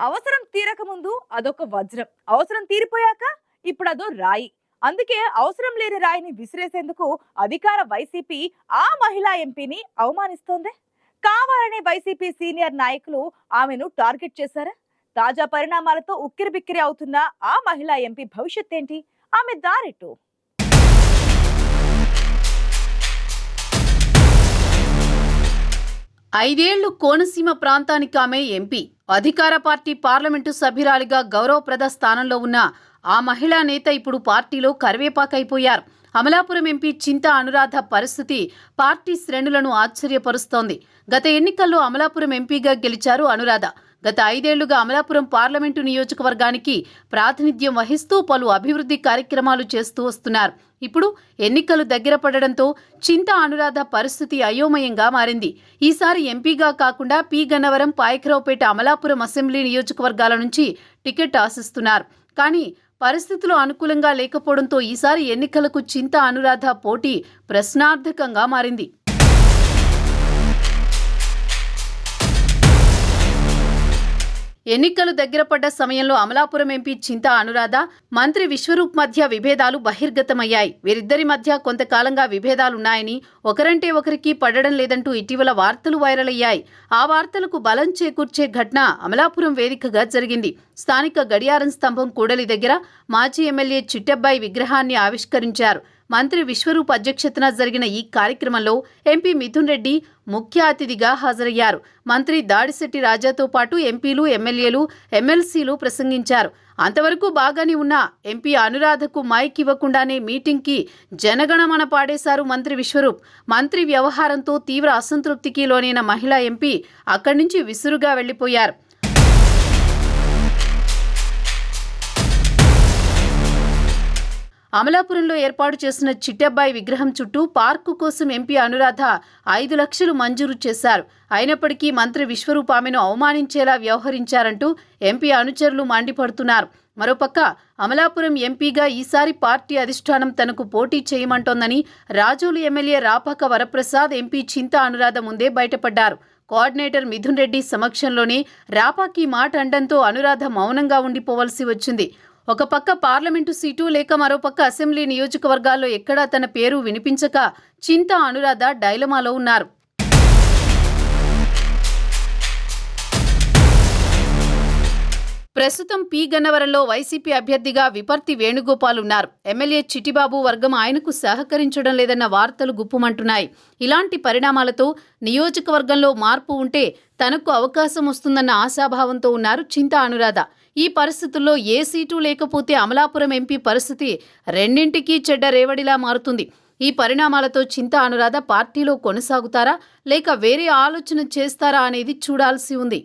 అవసరం తీరక ముందు అదొక వజ్రం, అవసరం తీరిపోయాక ఇప్పుడు అదో రాయి. అందుకే అవసరం లేని రాయిని విసిరేసేందుకు అధికార వైసీపీ ఆ మహిళా ఎంపీని అవమానిస్తోంది. కావాలని వైసీపీ సీనియర్ నాయకులు ఆమెను టార్గెట్ చేశారా? తాజా పరిణామాలతో ఉక్కిరిబిక్కిరి అవుతున్న ఆ మహిళా ఎంపీ భవిష్యత్ ఏంటి? ఆమె దారెట్టు? 5 ఏళ్లు కోనసీమ ప్రాంతానికి ఆమె ఎంపీ. అధికార పార్టీ పార్లమెంటు సభ్యురాలిగా గౌరవప్రద స్థానంలో ఉన్న ఆ మహిళా నేత ఇప్పుడు పార్టీలో కరివేపాకైపోయారు. అమలాపురం ఎంపీ చింతా అనురాధ పరిస్థితి పార్టీ శ్రేణులను ఆశ్చర్యపరుస్తోంది. గత ఎన్నికల్లో అమలాపురం ఎంపీగా గెలిచారు అనురాధ. గత 5 ఏళ్లుగా అమలాపురం పార్లమెంటు నియోజకవర్గానికి ప్రాతినిధ్యం వహిస్తూ పలు అభివృద్ధి కార్యక్రమాలు చేస్తూ వస్తున్నారు. ఇప్పుడు ఎన్నికలు దగ్గర పడడంతో చింతా అనురాధ పరిస్థితి అయోమయంగా మారింది. ఈసారి ఎంపీగా కాకుండా పి గన్నవరం, పాయకరావుపేట, అమలాపురం అసెంబ్లీ నియోజకవర్గాల నుంచి టికెట్ ఆశిస్తున్నారు. కానీ పరిస్థితులు అనుకూలంగా లేకపోవడంతో ఈసారి ఎన్నికలకు చింతా అనురాధ పోటీ ప్రశ్నార్థకంగా మారింది. ఎన్నికలు దగ్గర పడ్డ సమయంలో అమలాపురం ఎంపీ చింతా అనురాధ, మంత్రి విశ్వరూప్ మధ్య విభేదాలు బహిర్గతమయ్యాయి. వీరిద్దరి మధ్య కొంతకాలంగా విభేదాలున్నాయని, ఒకరంటే ఒకరికి పడడం లేదంటూ ఇటీవల వార్తలు వైరల్ అయ్యాయి. ఆ వార్తలకు బలం చేకూర్చే ఘటన అమలాపురం వేదికగా జరిగింది. స్థానిక గడియారం స్తంభం కూడలి దగ్గర మాజీ ఎమ్మెల్యే చిట్టెబ్బాయి విగ్రహాన్ని ఆవిష్కరించారు. మంత్రి విశ్వరూప్ అధ్యక్షతన జరిగిన ఈ కార్యక్రమంలో ఎంపీ మిథున్ రెడ్డి ముఖ్య అతిథిగా హాజరయ్యారు. మంత్రి దాడిశెట్టి రాజాతో పాటు ఎంపీలు, ఎమ్మెల్యేలు, ఎమ్మెల్సీలు ప్రసంగించారు. అంతవరకు బాగానే ఉన్న ఎంపీ అనురాధకు మైక్ ఇవ్వకుండానే మీటింగ్కి జనగణమన పాడేశారు మంత్రి విశ్వరూప్. మంత్రి వ్యవహారంతో తీవ్ర అసంతృప్తికి లోనైన మహిళా ఎంపీ అక్కడి నుంచి విసురుగా వెళ్లిపోయారు. అమలాపురంలో ఏర్పాటు చేసిన చిట్టెబ్బాయి విగ్రహం చుట్టూ పార్కు కోసం ఎంపీ అనురాధ 5 లక్షలు మంజూరు చేశారు. అయినప్పటికీ మంత్రి విశ్వరూప్ ఆమెను అవమానించేలా వ్యవహరించారంటూ ఎంపీ అనుచరులు మండిపడుతున్నారు. మరోపక్క అమలాపురం ఎంపీగా ఈసారి పార్టీ అధిష్టానం తనకు పోటీ చేయమంటోందని రాజోలు ఎమ్మెల్యే రాపాక వరప్రసాద్ ఎంపీ చింతా అనురాధ ముందే బయటపడ్డారు. కోఆర్డినేటర్ మిథున్ రెడ్డి సమక్షంలోనే రాపాకి మాట అనడంతో అనురాధ మౌనంగా ఉండిపోవలసి వచ్చింది. ఒక పక్క పార్లమెంటు సీటు లేక మరోపక్క అసెంబ్లీ నియోజకవర్గాల్లో ఎక్కడా తన పేరు వినిపించక చింతా అనురాధ డైలమాలో ఉన్నారు. ప్రస్తుతం పి గన్నవరంలో వైసీపీ అభ్యర్థిగా విపర్తి వేణుగోపాల్ ఉన్నారు. ఎమ్మెల్యే చిట్టిబాబు వర్గం ఆయనకు సహకరించడం లేదన్న వార్తలు గుప్పుమంటున్నాయి. ఇలాంటి పరిణామాలతో నియోజకవర్గంలో మార్పు ఉంటే తనకు అవకాశం వస్తుందన్న ఆశాభావంతో ఉన్నారు చింతా అనురాధ. ఈ పరిస్థితుల్లో ఏ సీటు లేకపోతే అమలాపురం ఎంపీ పరిస్థితి రెండింటికీ చెడ్డ రేవడిలా మారుతుంది. ఈ పరిణామాలతో చింతా అనురాధ పార్టీలో కొనసాగుతారా లేక వేరే ఆలోచన చేస్తారా అనేది చూడాల్సి ఉంది.